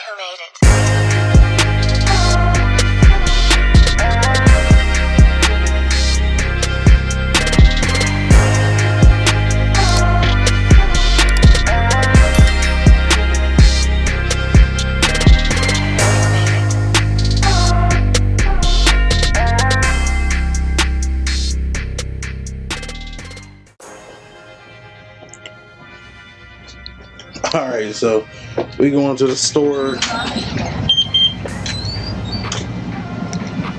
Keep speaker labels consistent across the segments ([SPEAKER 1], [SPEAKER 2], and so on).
[SPEAKER 1] who made it.
[SPEAKER 2] Alright, so we going to the store.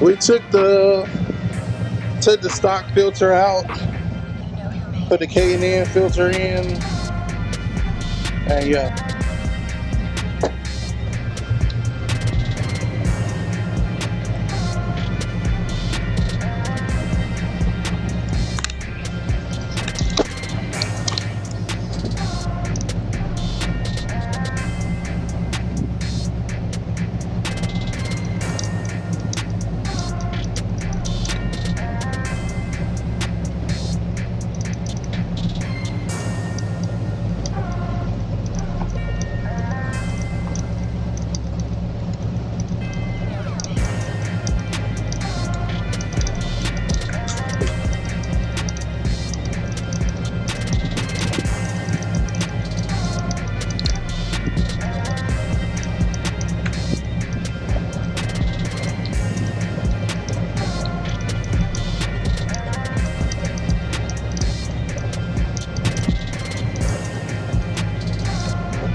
[SPEAKER 2] We took the stock filter out, put the K&N filter in, and yeah.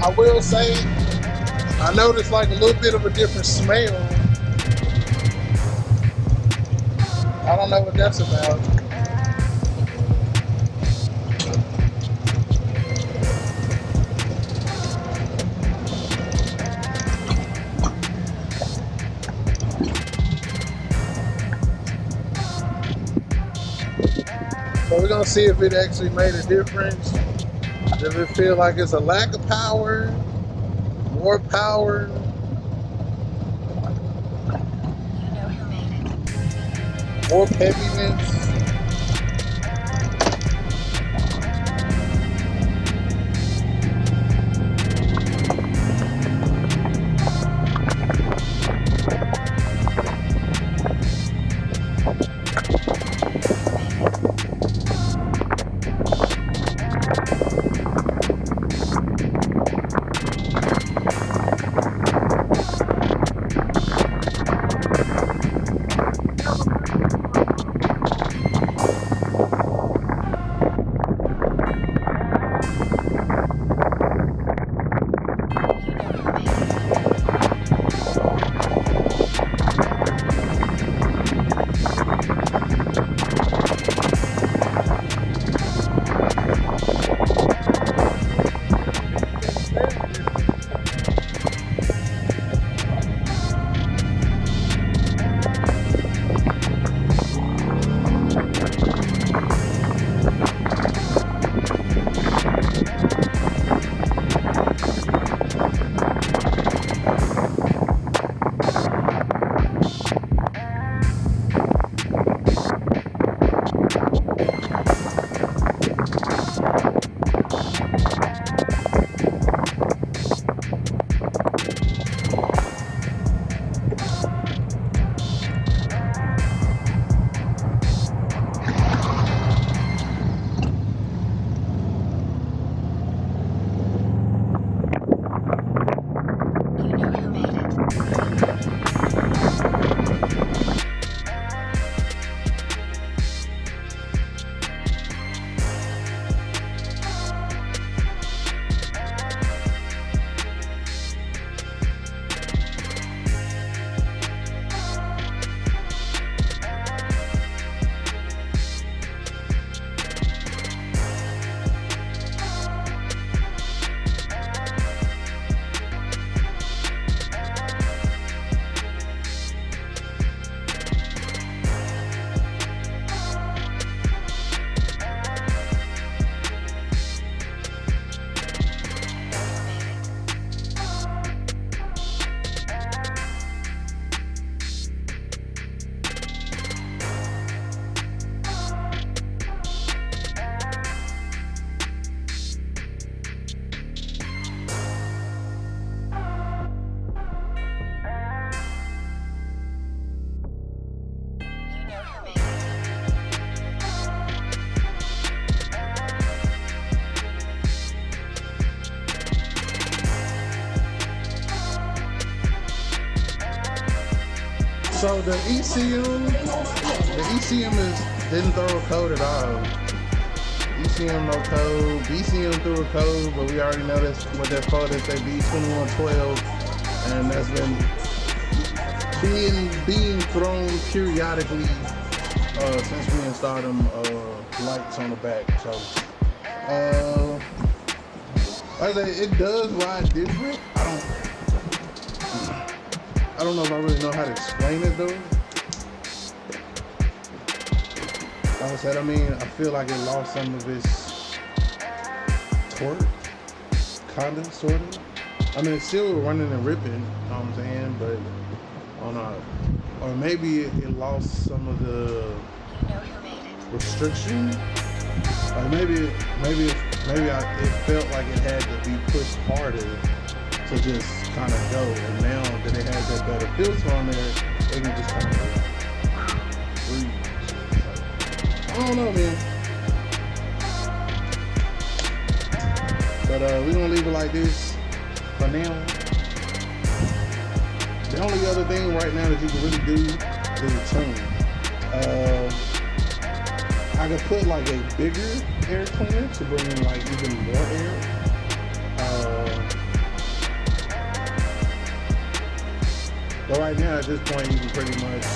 [SPEAKER 2] I will say, I noticed like a little bit of a different smell. I don't know what that's about. So we're gonna see if it actually made a difference. Does it feel like it's a lack of power? More power? More peppiness? So the ECM didn't throw a code at all. ECM no code. BCM threw a code, but we already know that's what that's called. It's that B2112, and that's been being thrown periodically since we installed them lights on the back. So like I say, it does ride different. I don't know if I really know how to explain it though. Like I said, I mean, I feel like it lost some of its torque, kinda, sorta. I mean, it's still running and ripping, you know what I'm saying? But I don't know. Or maybe it lost some of the restriction. Like maybe it felt like it had to be pushed harder to just kind of go. And now that it has that better filter on there, it can just kind of breathe. I don't know, man. But we're gonna leave it like this for now. The only other thing right now that you can really do is a tune. I could put like a bigger air cleaner to bring in like even more air. But right now at this point you can pretty much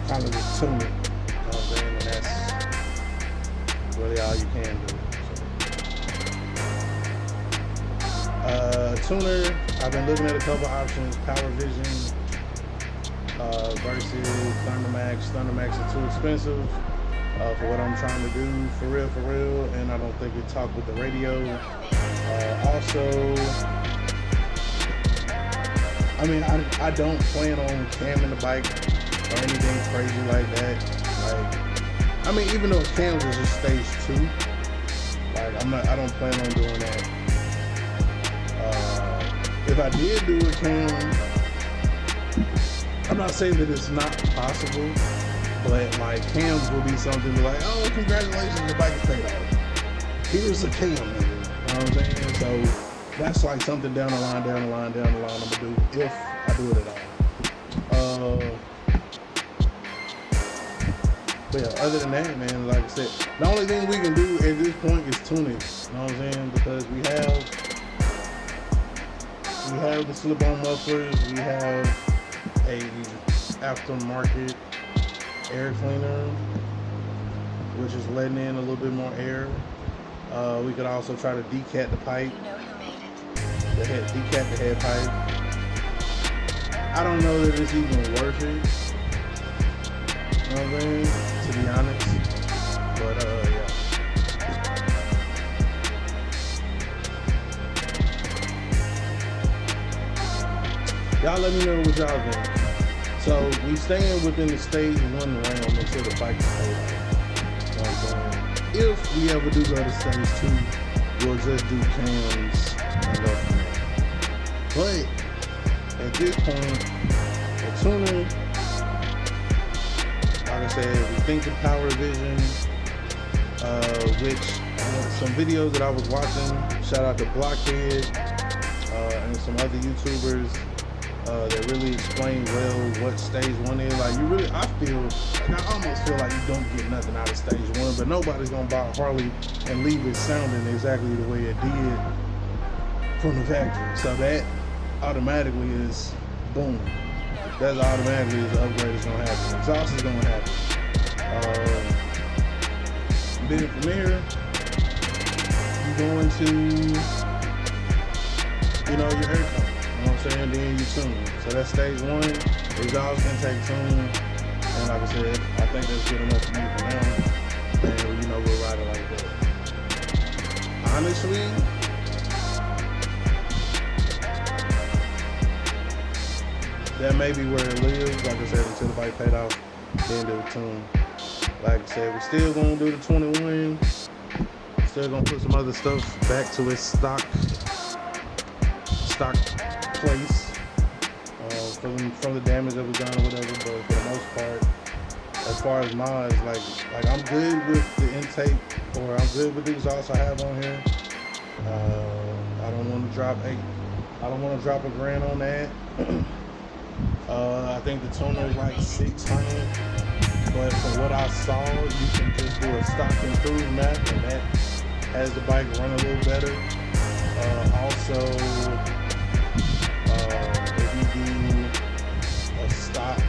[SPEAKER 2] kind of just tune it. You know what I'm saying? And that's really all you can do. Tuner, I've been looking at a couple options, Power Vision versus Thundermax. Thundermax is too expensive for what I'm trying to do, for real, and I don't think it talks with the radio. Also, I mean, I don't plan on camming the bike or anything crazy like that. Like, I mean, even though cams is just stage 2, like I don't plan on doing that. If I did do a cam, I'm not saying that it's not possible, but like cams will be something like, oh, congratulations, the bike is paid off. Here's a cam, nigga. You know what I'm saying? So that's like something down the line I'm gonna do if I do it at all. But yeah, other than that, man, like I said, the only thing we can do at this point is tune it. You know what I'm saying? Because we have the slip-on mufflers, we have a aftermarket air cleaner, which is letting in a little bit more air. We could also try to decat the pipe, decat the head pipe. I don't know that it's even worth it, you know what I mean, to be honest, but yeah. Y'all let me know what y'all think. So we staying within the stage 1 realm until the bike is paid off. You know what I'm saying? If we ever do go to stage 2, we'll just do cams and go from there. But at this point, the tuner, like I said, we think the Power Vision, which some videos that I was watching, shout out to Blockhead and some other YouTubers. That really explain well what stage 1 is. Like I almost feel like you don't get nothing out of stage 1, but nobody's gonna buy a Harley and leave it sounding exactly the way it did from the factory. So that automatically is boom. That's automatically is the upgrade that's gonna happen. Exhaust is gonna happen. Then from here, you're going to, your air cover. You know what I'm saying? Then you tune. So that's stage 1, exhaust intake tune. And like I said, I think that's good enough for me for now. And we'll ride it like that. Honestly, that may be where it lives. Like I said, until the bike paid off, then do the tune. Like I said, we're still gonna do the 21. Still gonna put some other stuff back to its stock place from the damage that was done or whatever, but for the most part, as far as mods, like I'm good with the intake, or I'm good with the exhaust I have on here. I don't want to drop $1,000 on that I think the tuner is like 600, but from what I saw, you can just do a stock and cruise map, and that has the bike run a little better. Also, if you do a stock,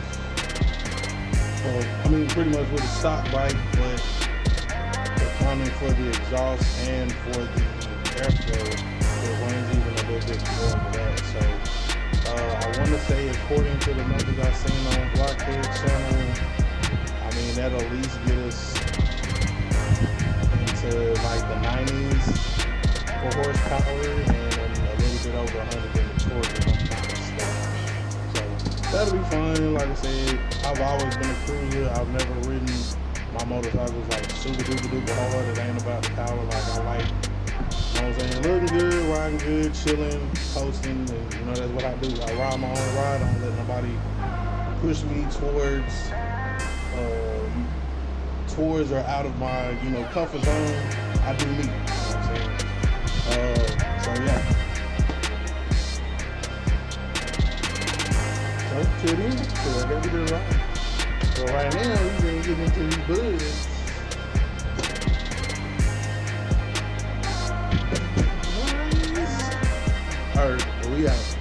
[SPEAKER 2] I mean pretty much with a stock bike, but accounting for the exhaust and for the airflow, it runs even a little bit more than that. So I want to say, according to the numbers I've seen on Blockhead channel, I mean that'll at least get us into like the 90s for horsepower and a little bit over 100 in the torque, if I'm not mistaken. So that'll be fun. Like I said, I've always been a cruiser. I've never ridden my motorcycles like super duper hard. It ain't about the power. Like I like, you know what I'm saying, looking good, riding good, chilling, coasting, and you know that's what I do. I ride my own ride. I don't let nobody push me towards or out of my, you know, comfort zone. I do me. You know what I'm saying? So yeah. So till then, I gotta be doing right. So right now, we gonna get into these buds. Alright, we out.